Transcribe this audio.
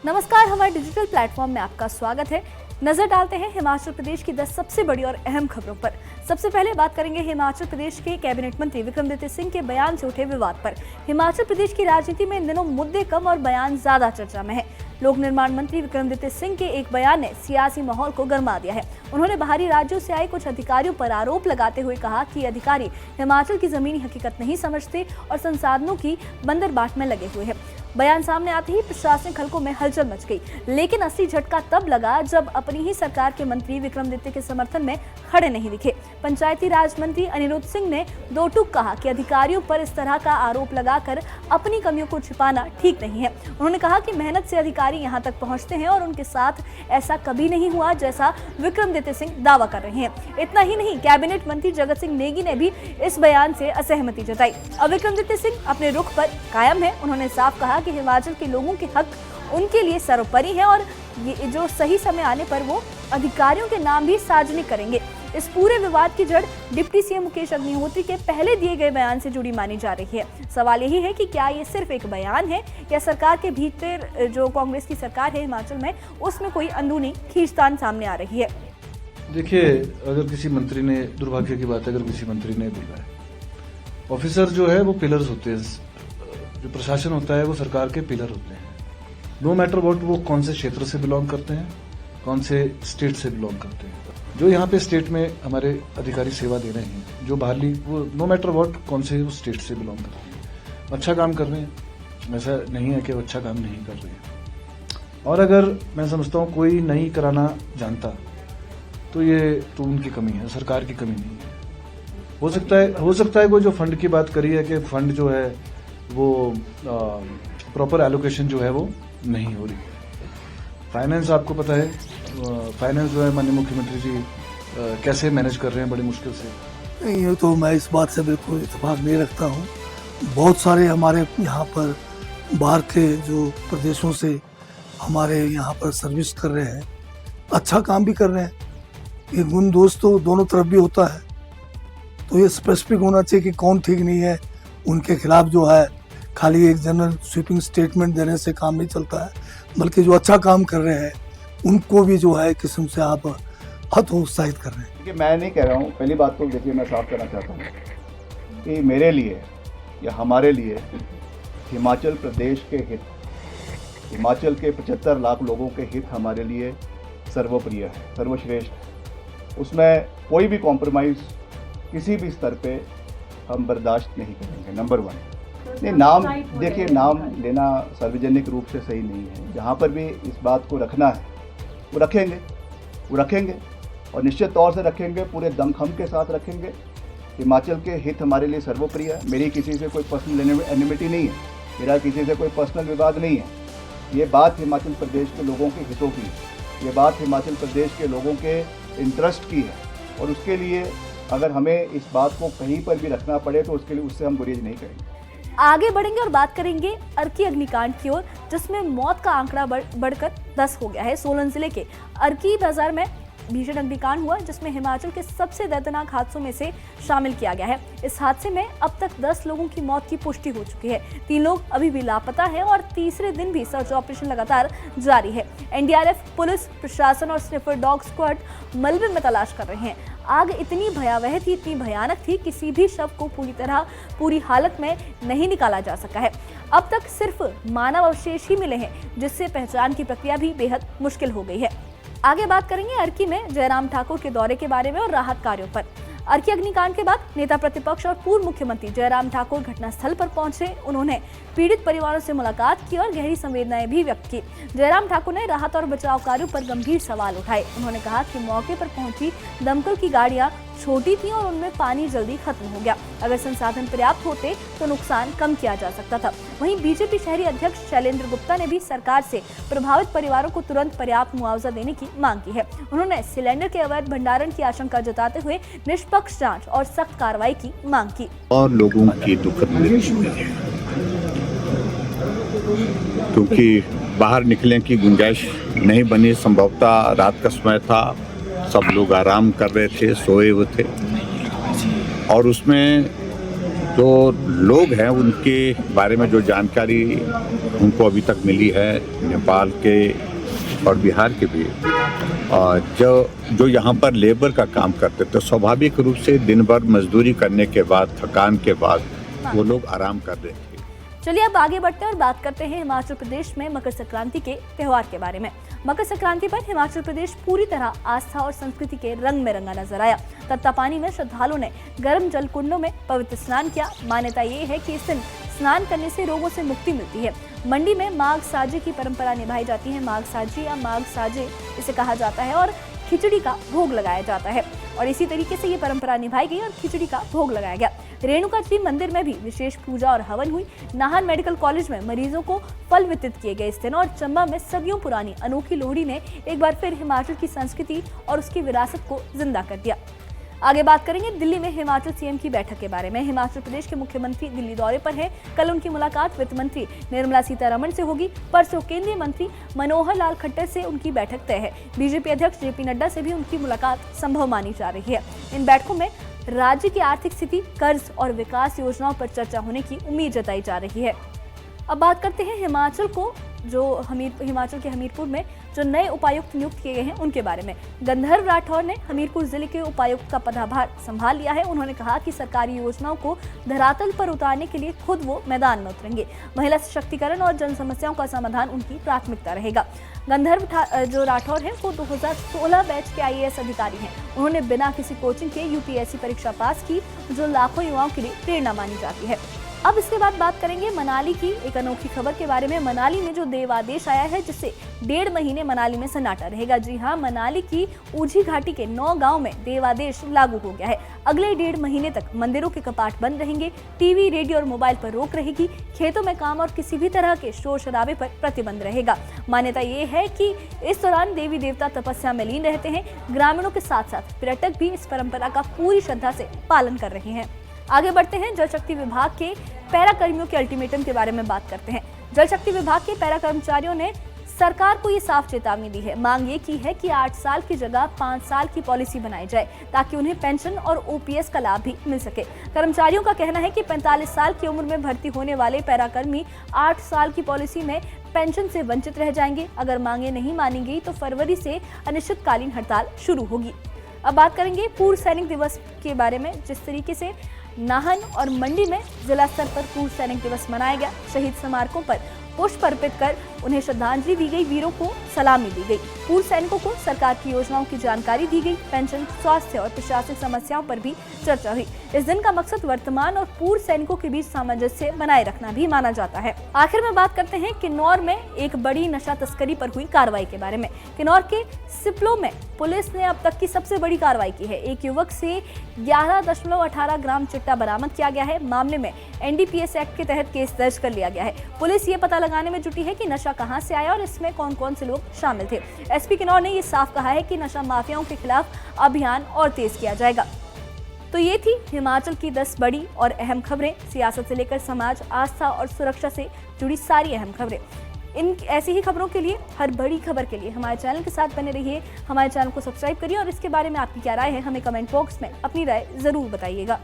नमस्कार, हमारे digital platform में आपका स्वागत है। नजर डालते हैं हिमाचल प्रदेश की 10 सबसे बड़ी और अहम खबरों पर। सबसे पहले बात करेंगे हिमाचल प्रदेश के कैबिनेट मंत्री विक्रमादित्य सिंह के बयान से उठे विवाद पर। हिमाचल प्रदेश की राजनीति में इन दिनों मुद्दे कम और बयान ज्यादा चर्चा में है। लोक निर्माण मंत्री विक्रमादित्य सिंह के एक बयान ने सियासी माहौल को गरमा दिया है। उन्होंने बाहरी राज्यों से आए कुछ अधिकारियों पर आरोप लगाते हुए कहा कि अधिकारी हिमाचल की जमीनी हकीकत नहीं समझते और संसाधनों की बंदरबाट में लगे हुए हैं। बयान सामने आते ही प्रशासनिक हलकों में हलचल मच गई, लेकिन असली झटका तब लगा जब अपनी ही सरकार के मंत्री विक्रमादित्य के समर्थन में खड़े नहीं दिखे। पंचायती राज मंत्री अनिरुद्ध सिंह ने दो टूक कहा कि अधिकारियों पर इस तरह का आरोप लगाकर अपनी कमियों को छिपाना ठीक नहीं है। उन्होंने कहा कि मेहनत से अधिकारी यहां तक पहुंचते हैं और उनके साथ ऐसा कभी नहीं हुआ जैसा विक्रमादित्य सिंह दावा कर रहे हैं। इतना ही नहीं, कैबिनेट मंत्री जगत सिंह नेगी ने भी इस बयान से असहमति जताई। अब विक्रमादित्य सिंह अपने रुख पर कायम है। उन्होंने साफ कहा कि हिमाचल के लोगों के हक उनके लिए सर्वोपरि है और ये जो सही समय आने पर वो अधिकारियों के नाम भी सार्वजनिक करेंगे। इस पूरे विवाद की जड़ डिप्टी सीएम मुकेश अग्निहोत्री के पहले दिए गए बयान से जुड़ी मानी जा रही है। सवाल यही है कि क्या ये सिर्फ एक बयान है या सरकार के भीतर जो कांग्रेस की सरकार है हिमाचल में, उसमें कोई अंदरूनी खींचतान सामने आ रही है। देखिए, अगर किसी मंत्री ने, दुर्भाग्य की बात है अगर किसी मंत्री ने बोला है, ऑफिसर जो है वो पिलर्स होते हैं, जो प्रशासन होता है वो सरकार के पिलर होते हैं। नो मैटर व्हाट वो कौन से क्षेत्र से बिलोंग करते हैं, कौन से स्टेट से बिलोंग करते हैं। जो यहाँ पे स्टेट में हमारे अधिकारी सेवा दे रहे हैं, जो बाहरली, वो नो मैटर व्हाट कौन से स्टेट से बिलोंग करते हैं, अच्छा काम कर रहे हैं। ऐसा नहीं है कि वो अच्छा काम नहीं कर रहे हैं। और अगर मैं समझता हूँ कोई नहीं कराना जानता तो ये तो उनकी कमी है, सरकार की कमी नहीं है। हो सकता है वो जो फंड की बात करी है कि फंड जो है वो प्रॉपर एलोकेशन जो है वो नहीं हो रही है। फाइनेंस आपको पता है, फाइनेंस जो है माननीय मुख्यमंत्री जी कैसे मैनेज कर रहे हैं बड़ी मुश्किल से। नहीं, ये तो मैं इस बात से बिल्कुल इत्तेफाक नहीं रखता हूँ। बहुत सारे हमारे यहाँ पर बाहर के जो प्रदेशों से हमारे यहाँ पर सर्विस कर रहे हैं, अच्छा काम भी कर रहे हैं। ये गुण दोष तो दोनों तरफ भी होता है, तो ये स्पेसिफिक होना चाहिए कि कौन ठीक नहीं है। उनके खिलाफ जो है खाली एक जनरल स्वीपिंग स्टेटमेंट देने से काम नहीं चलता है, बल्कि जो अच्छा काम कर रहे हैं उनको भी जो है किस्म से आप हतोत्साहित कर रहे हैं। देखिए, मैं नहीं कह रहा हूँ, पहली बात तो देखिए मैं साफ करना चाहता हूँ कि मेरे लिए या हमारे लिए हिमाचल प्रदेश के हित, हिमाचल के 75 लाख लोगों के हित हमारे लिए सर्वप्रिय है, सर्वश्रेष्ठ। उसमें कोई भी कॉम्प्रोमाइज़ किसी भी स्तर पे हम बर्दाश्त नहीं करेंगे। नंबर 1। नहीं, नाम देखिए, नाम लेना सार्वजनिक रूप से सही नहीं है। जहाँ पर भी इस बात को रखना है वो रखेंगे और निश्चित तौर से रखेंगे, पूरे दमखम के साथ रखेंगे। हिमाचल के हित हमारे लिए सर्वोपरि है। मेरी किसी से कोई पर्सनल एनिमिटी नहीं है, मेरा किसी से कोई पर्सनल विवाद नहीं है। ये बात हिमाचल प्रदेश के लोगों के हितों की है, ये बात हिमाचल प्रदेश के लोगों के इंटरेस्ट की है और उसके लिए अगर हमें इस बात को कहीं पर भी रखना पड़े तो उसके लिए उससे हम गुरेज नहीं करेंगे। आगे बढ़ेंगे और बात करेंगे अर्की अग्निकांड की ओर, जिसमें मौत का आंकड़ा बढ़कर 10 हो गया है। सोलन जिले के अर्की बाजार में भीषण अग्निकांड हुआ, जिसमें हिमाचल के सबसे दर्दनाक हादसों में से शामिल किया गया है। इस हादसे में अब तक 10 लोगों की मौत की पुष्टि हो चुकी है। 3 लोग अभी भी लापता हैं और तीसरे दिन भी सर्च ऑपरेशन लगातार जारी है। एनडीआरएफ, पुलिस, प्रशासन और स्निफर डॉग स्क्वाड मलबे में तलाश कर रहे हैं। आग इतनी भयावह थी, इतनी भयानक थी, किसी भी शव को पूरी हालत में नहीं निकाला जा सका है। अब तक सिर्फ मानव अवशेष ही मिले हैं, जिससे पहचान की प्रक्रिया भी बेहद मुश्किल हो गई है। आगे बात करेंगे अर्की में जयराम ठाकुर के दौरे के बारे में और राहत कार्यों पर। अर्की अग्निकांड के बाद नेता प्रतिपक्ष और पूर्व मुख्यमंत्री जयराम ठाकुर घटनास्थल पर पहुंचे। उन्होंने पीड़ित परिवारों से मुलाकात की और गहरी संवेदनाएं भी व्यक्त की। जयराम ठाकुर ने राहत और बचाव कार्यों पर गंभीर सवाल उठाए। उन्होंने कहा कि मौके पर पहुंची दमकल की गाड़ियां छोटी थी और उनमें पानी जल्दी खत्म हो गया। अगर संसाधन पर्याप्त होते तो नुकसान कम किया जा सकता था। वहीं बीजेपी शहरी अध्यक्ष शैलेंद्र गुप्ता ने भी सरकार से प्रभावित परिवारों को तुरंत पर्याप्त मुआवजा देने की मांग की है। उन्होंने सिलेंडर के अवैध भंडारण की आशंका जताते हुए निष्पक्ष जांच और सख्त कार्रवाई की मांग की। और लोगों की दुखद मृत्यु हुई है, क्योंकि बाहर निकलने की गुंजाइश नहीं बनी। संभवतः रात का समय था, सब लोग आराम कर रहे थे, सोए हुए थे और उसमें जो लोग हैं उनके बारे में जो जानकारी उनको अभी तक मिली है नेपाल के और बिहार के भी, और जो यहाँ पर लेबर का काम करते तो स्वाभाविक रूप से दिन भर मजदूरी करने के बाद, थकान के बाद वो लोग आराम कर रहे थे। चलिए अब आगे बढ़ते हैं और बात करते हैं हिमाचल प्रदेश में मकर संक्रांति के त्योहार के बारे में। मकर संक्रांति पर हिमाचल प्रदेश पूरी तरह आस्था और संस्कृति के रंग में रंगा नजर आया। तत्तापानी में श्रद्धालुओं ने गर्म जल कुंडों में पवित्र स्नान किया। मान्यता ये है कि इस दिन स्नान करने से रोगों से मुक्ति मिलती है। मंडी में माघ साजे की परंपरा निभाई जाती है। माघ साजी या माघ साजे इसे कहा जाता है और खिचड़ी का भोग लगाया जाता है और इसी तरीके से ये परंपरा निभाई गई और खिचड़ी का भोग लगाया गया। रेणुका जी मंदिर में भी विशेष पूजा और हवन हुई। नाहन मेडिकल कॉलेज में मरीजों को फल वितरित किए गए इस दिन और चंबा में सदियों पुरानी अनोखी लोहड़ी ने एक बार फिर हिमाचल की संस्कृति और उसकी विरासत को जिंदा कर दिया। आगे बात करेंगे दिल्ली में हिमाचल सीएम की बैठक के बारे में। हिमाचल प्रदेश के मुख्यमंत्री दिल्ली दौरे पर हैं। कल उनकी मुलाकात वित्त मंत्री निर्मला सीतारमण से होगी। परसों केंद्रीय मंत्री मनोहर लाल खट्टर से उनकी बैठक तय है। बीजेपी अध्यक्ष जेपी नड्डा से भी उनकी मुलाकात संभव मानी जा रही है। इन बैठकों में राज्य की आर्थिक स्थिति, कर्ज और विकास योजनाओं पर चर्चा होने की उम्मीद जताई जा रही है। अब बात करते हैं हिमाचल के हमीरपुर में जो नए उपायुक्त नियुक्त किए गए हैं उनके बारे में। गंधर्व राठौर ने हमीरपुर जिले के उपायुक्त का पदभार संभाल लिया है। उन्होंने कहा कि सरकारी योजनाओं को धरातल पर उतारने के लिए खुद वो मैदान में उतरेंगे। महिला सशक्तिकरण और जन समस्याओं का समाधान उनकी प्राथमिकता रहेगा। गंधर्व जो राठौर है वो 2016 बैच के IAS अधिकारी हैं। उन्होंने बिना किसी कोचिंग के UPSC परीक्षा पास की, जो लाखों युवाओं के लिए प्रेरणा मानी जाती है। अब इसके बाद बात करेंगे मनाली की एक अनोखी खबर के बारे में। मनाली में जो देवादेश आया है जिससे 1.5 महीने मनाली में सन्नाटा रहेगा। जी हाँ, मनाली की ऊंची घाटी के 9 गांव में देवादेश लागू हो गया है। अगले 1.5 महीने तक मंदिरों के कपाट बंद रहेंगे। टीवी, रेडियो और मोबाइल पर रोक रहेगी। खेतों में काम और किसी भी तरह के शोर शराबे पर प्रतिबंध रहेगा। मान्यता ये है कि इस दौरान देवी देवता तपस्या में लीन रहते हैं। ग्रामीणों के साथ साथ पर्यटक भी इस परंपरा का पूरी श्रद्धा से पालन कर रहे हैं। आगे बढ़ते हैं जल शक्ति विभाग के पैरा कर्मियों के अल्टीमेटम के बारे में बात करते हैं। जल शक्ति विभाग के पैरा कर्मचारियों ने सरकार को ये साफ चेतावनी दी है। मांग ये की है कि 8 साल की जगह 5 साल की पॉलिसी बनाई जाए ताकि उन्हें पेंशन और OPS का लाभ भी मिल सके। कर्मचारियों का कहना है कि 45 साल की उम्र में भर्ती होने वाले पैरा कर्मी 8 साल की पॉलिसी में पेंशन से वंचित रह जाएंगे। अगर मांगे नहीं मानी गई तो फरवरी से अनिश्चितकालीन हड़ताल शुरू होगी। अब बात करेंगे पूर्व सैनिक दिवस के बारे में। जिस तरीके से नाहन और मंडी में जिला स्तर पर पूर्व सैनिक दिवस मनाया गया। शहीद स्मारकों पर पुष्प अर्पित कर उन्हें श्रद्धांजलि दी गई, वीरों को सलामी दी गई। पूर्व सैनिकों को सरकार की योजनाओं की जानकारी दी गई। पेंशन, स्वास्थ्य और प्रशासनिक समस्याओं पर भी चर्चा हुई। इस दिन का मकसद वर्तमान और पूर्व सैनिकों के बीच सामंजस्य बनाए रखना भी माना जाता है। आखिर में बात करते हैं किन्नौर में एक बड़ी नशा तस्करी पर हुई कार्रवाई के बारे में। किन्नौर के सिपलो में पुलिस ने अब तक की सबसे बड़ी कार्रवाई की है। एक युवक से 11.18 ग्राम चिट्टा बरामद किया गया है। मामले में NDPS एक्ट के तहत केस दर्ज कर लिया गया है। पुलिस ये पता लगाने में जुटी है कि नशा कहां से आया और इसमें कौन कौन से लोग शामिल थे। SP किन्नौर ने ये साफ कहा है कि नशा माफियाओं के खिलाफ अभियान और तेज किया जाएगा। तो ये थी हिमाचल की 10 बड़ी और अहम खबरें। सियासत से लेकर समाज, आस्था और सुरक्षा से जुड़ी सारी अहम खबरें। इन ऐसी ही खबरों के लिए, हर बड़ी खबर के लिए हमारे चैनल के साथ बने रहिए। हमारे चैनल को सब्सक्राइब करिए और इसके बारे में आपकी क्या राय है हमें कमेंट बॉक्स में अपनी राय जरूर बताइएगा।